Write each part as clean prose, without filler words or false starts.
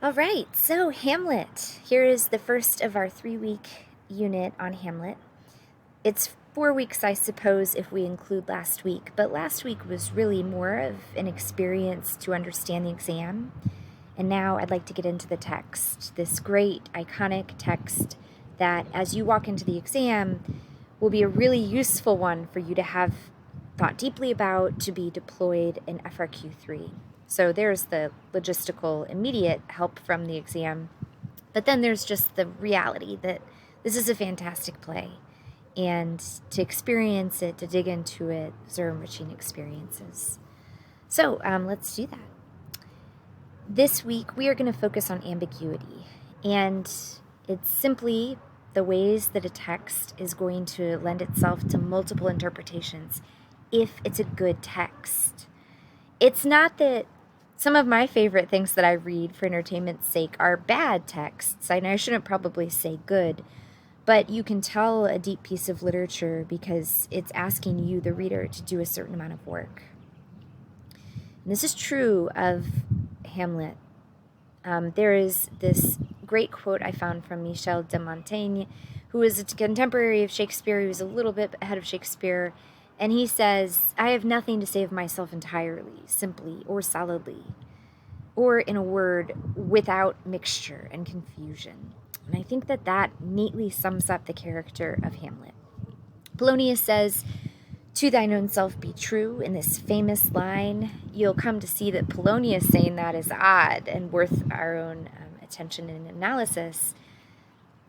All right, so Hamlet. Here is the first of our 3-week unit on Hamlet. It's 4 weeks, I suppose, if we include last week, but last week was really more of an experience to understand the exam. And now I'd like to get into the text, this great, iconic text that, as you walk into the exam, will be a really useful one for you to have thought deeply about to be deployed in FRQ3. So there's the logistical immediate help from the exam, but then there's just the reality that this is a fantastic play, and to experience it, to dig into it, those are enriching experiences. So let's do that. This week we are going to focus on ambiguity, and it's simply the ways that a text is going to lend itself to multiple interpretations if it's a good text. It's not that some of my favorite things that I read for entertainment's sake are bad texts, and I shouldn't probably say good, but you can tell a deep piece of literature because it's asking you, the reader, to do a certain amount of work. And this is true of Hamlet. There is this great quote I found from Michel de Montaigne, who is a contemporary of Shakespeare. He was a little bit ahead of Shakespeare. And he says, "I have nothing to say of myself entirely, simply, or solidly, or in a word, without mixture and confusion." And I think that that neatly sums up the character of Hamlet. Polonius says, "To thine own self be true," in this famous line. You'll come to see that Polonius saying that is odd and worth our own attention and analysis.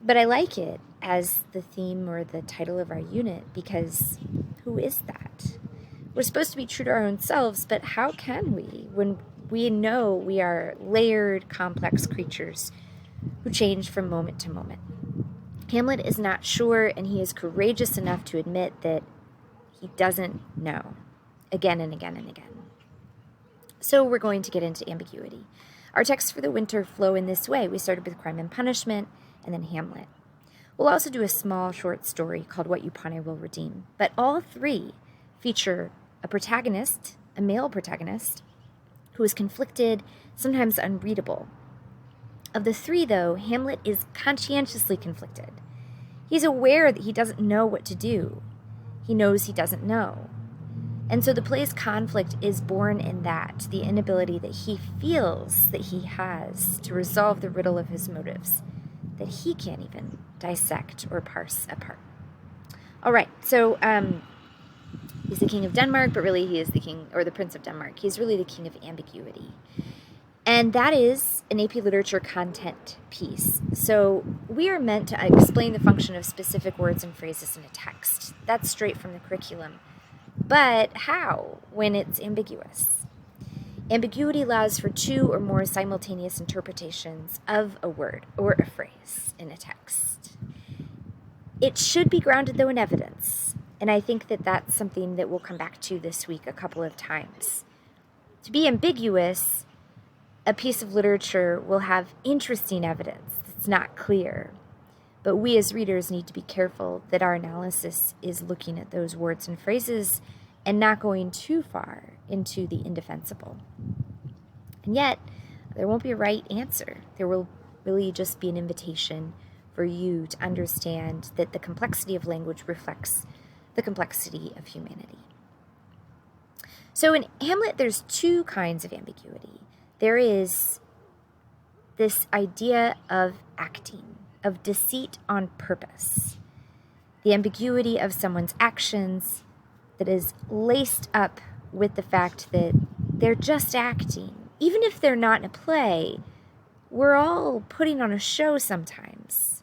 But I like it as the theme or the title of our unit because who is that? We're supposed to be true to our own selves, but how can we when we know we are layered, complex creatures who change from moment to moment? Hamlet is not sure, and he is courageous enough to admit that he doesn't know, again and again and again. So we're going to get into ambiguity. Our texts for the winter flow in this way. We started with Crime and Punishment, and then Hamlet. We'll also do a small short story called What You Pawn I Will Redeem. But all three feature a protagonist, a male protagonist, who is conflicted, sometimes unreadable. Of the three, though, Hamlet is conscientiously conflicted. He's aware that he doesn't know what to do. He knows he doesn't know. And so the play's conflict is born in that, the inability that he feels that he has to resolve the riddle of his motives, that he can't even dissect or parse apart. All right, so he's the king of Denmark, but really he is the king, or the prince of Denmark. He's really the king of ambiguity. And that is an AP Literature content piece. So we are meant to explain the function of specific words and phrases in a text. That's straight from the curriculum. But how when it's ambiguous? Ambiguity allows for two or more simultaneous interpretations of a word or a phrase in a text. It should be grounded, though, in evidence. And I think that that's something that we'll come back to this week a couple of times. To be ambiguous, a piece of literature will have interesting evidence that's not clear. But we as readers need to be careful that our analysis is looking at those words and phrases and not going too far into the indefensible. And yet, there won't be a right answer. There will really just be an invitation for you to understand that the complexity of language reflects the complexity of humanity. So in Hamlet, there's two kinds of ambiguity. There is this idea of acting, of deceit on purpose, the ambiguity of someone's actions that is laced up with the fact that they're just acting. Even if they're not in a play, we're all putting on a show sometimes,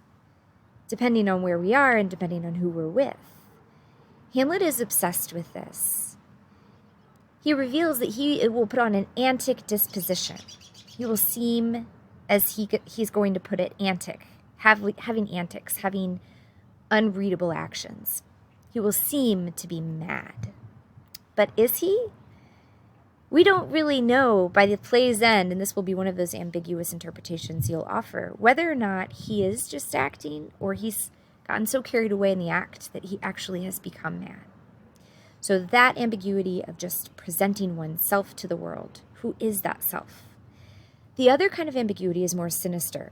depending on where we are and depending on who we're with. Hamlet is obsessed with this. He reveals that he will put on an antic disposition. He will seem, as he's going to put it, antic, having antics, having unreadable actions. He will seem to be mad. But is he? We don't really know by the play's end, and this will be one of those ambiguous interpretations you'll offer, whether or not he is just acting or he's gotten so carried away in the act that he actually has become mad. So that ambiguity of just presenting oneself to the world, who is that self? The other kind of ambiguity is more sinister.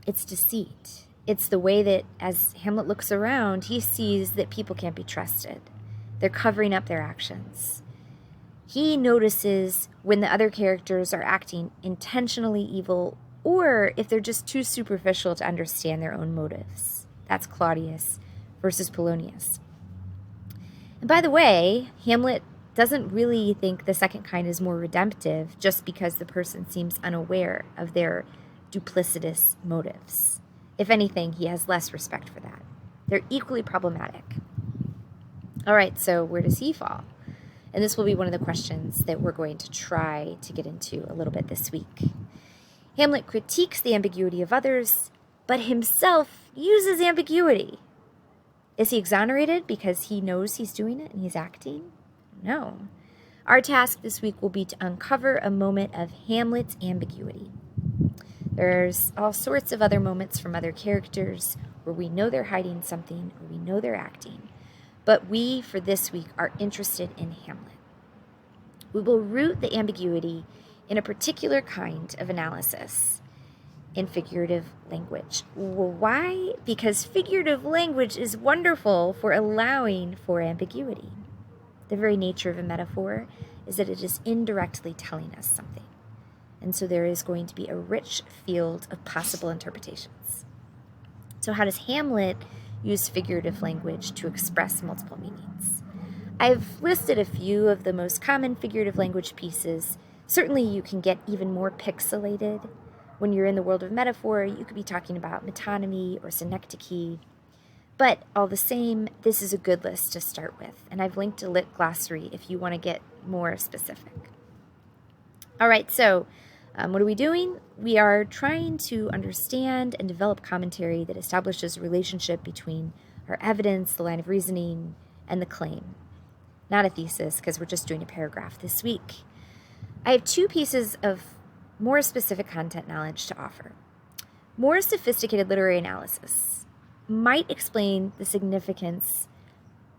It's deceit. It's the way that as Hamlet looks around, he sees that people can't be trusted. They're covering up their actions. He notices when the other characters are acting intentionally evil or if they're just too superficial to understand their own motives. That's Claudius versus Polonius. And by the way, Hamlet doesn't really think the second kind is more redemptive just because the person seems unaware of their duplicitous motives. If anything, he has less respect for that. They're equally problematic. All right, so where does he fall? And this will be one of the questions that we're going to try to get into a little bit this week. Hamlet critiques the ambiguity of others, but himself uses ambiguity. Is he exonerated because he knows he's doing it and he's acting? No. Our task this week will be to uncover a moment of Hamlet's ambiguity. There's all sorts of other moments from other characters where we know they're hiding something or we know they're acting. But we, for this week, are interested in Hamlet. We will root the ambiguity in a particular kind of analysis, in figurative language. Well, why? Because figurative language is wonderful for allowing for ambiguity. The very nature of a metaphor is that it is indirectly telling us something. And so there is going to be a rich field of possible interpretations. So how does Hamlet use figurative language to express multiple meanings? I've listed a few of the most common figurative language pieces. Certainly you can get even more pixelated. When you're in the world of metaphor, you could be talking about metonymy or synecdoche. But all the same, this is a good list to start with. And I've linked a lit glossary if you want to get more specific. All right, so what are we doing? We are trying to understand and develop commentary that establishes a relationship between our evidence, the line of reasoning, and the claim. Not a thesis, because we're just doing a paragraph this week. I have two pieces of more specific content knowledge to offer. More sophisticated literary analysis might explain the significance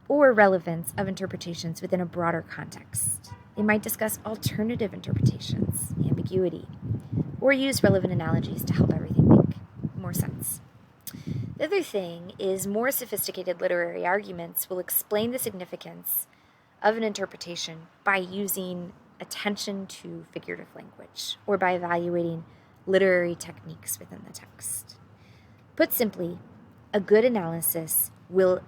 or relevance of interpretations within a broader context. They might discuss alternative interpretations, ambiguity, or use relevant analogies to help everything make more sense. The other thing is more sophisticated literary arguments will explain the significance of an interpretation by using attention to figurative language or by evaluating literary techniques within the text. Put simply, a good analysis will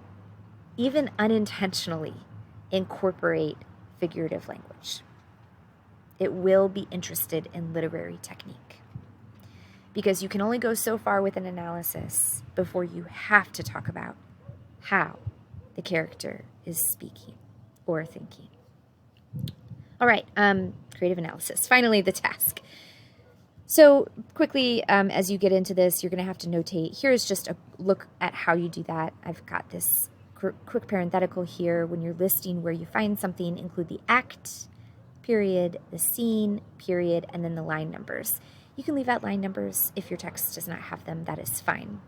even unintentionally incorporate figurative language. It will be interested in literary technique because you can only go so far with an analysis before you have to talk about how the character is speaking or thinking. All right, creative analysis. Finally, the task. So quickly, as you get into this, you're going to have to notate. Here's just a look at how you do that. I've got this quick parenthetical here. When you're listing where you find something, include the act, period, the scene, period, and then the line numbers. You can leave out line numbers if your text does not have them. That is fine.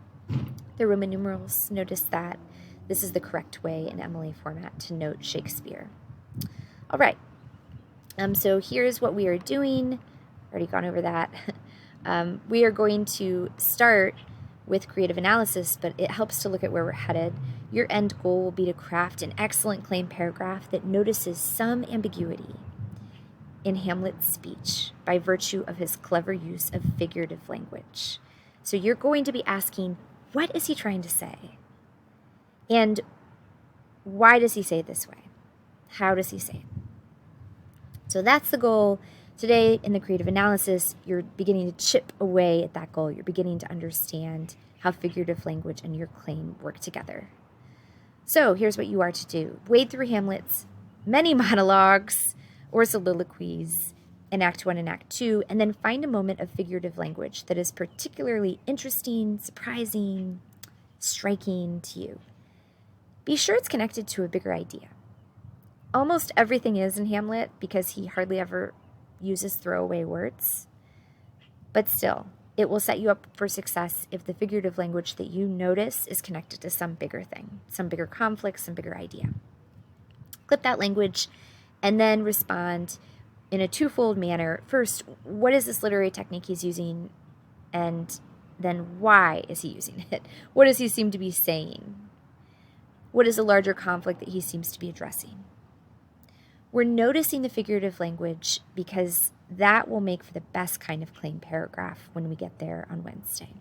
The Roman numerals, notice that. This is the correct way in MLA format to note Shakespeare. All right. So here's what we are doing. Already gone over that. We are going to start with creative analysis, but it helps to look at where we're headed. Your end goal will be to craft an excellent claim paragraph that notices some ambiguity in Hamlet's speech by virtue of his clever use of figurative language. So you're going to be asking, what is he trying to say? And why does he say it this way? How does he say it? So that's the goal. Today, in the creative analysis, you're beginning to chip away at that goal. You're beginning to understand how figurative language and your claim work together. So here's what you are to do. Wade through Hamlet's many monologues or soliloquies in Act 1 and Act 2, and then find a moment of figurative language that is particularly interesting, surprising, striking to you. Be sure it's connected to a bigger idea. Almost everything is in Hamlet because he hardly ever uses throwaway words. But still, it will set you up for success if the figurative language that you notice is connected to some bigger thing, some bigger conflict, some bigger idea. Clip that language and then respond in a twofold manner. First, what is this literary technique he's using? And then why is he using it? What does he seem to be saying? What is a larger conflict that he seems to be addressing? We're noticing the figurative language because that will make for the best kind of claim paragraph when we get there on Wednesday.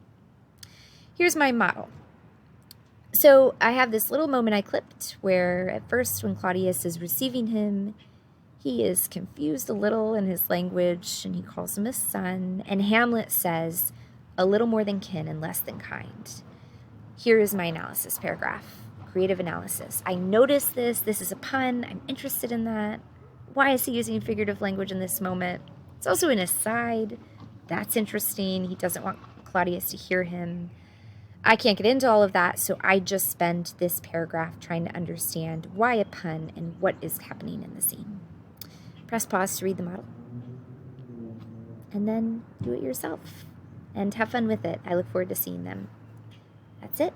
Here's my model. So I have this little moment I clipped where at first when Claudius is receiving him, he is confused a little in his language and he calls him a son. And Hamlet says, a little more than kin and less than kind. Here is my analysis paragraph. Creative analysis. I notice this. This is a pun. I'm interested in that. Why is he using figurative language in this moment? It's also an aside. That's interesting. He doesn't want Claudius to hear him. I can't get into all of that, so I just spend this paragraph trying to understand why a pun and what is happening in the scene. Press pause to read the model. And then do it yourself. And have fun with it. I look forward to seeing them. That's it.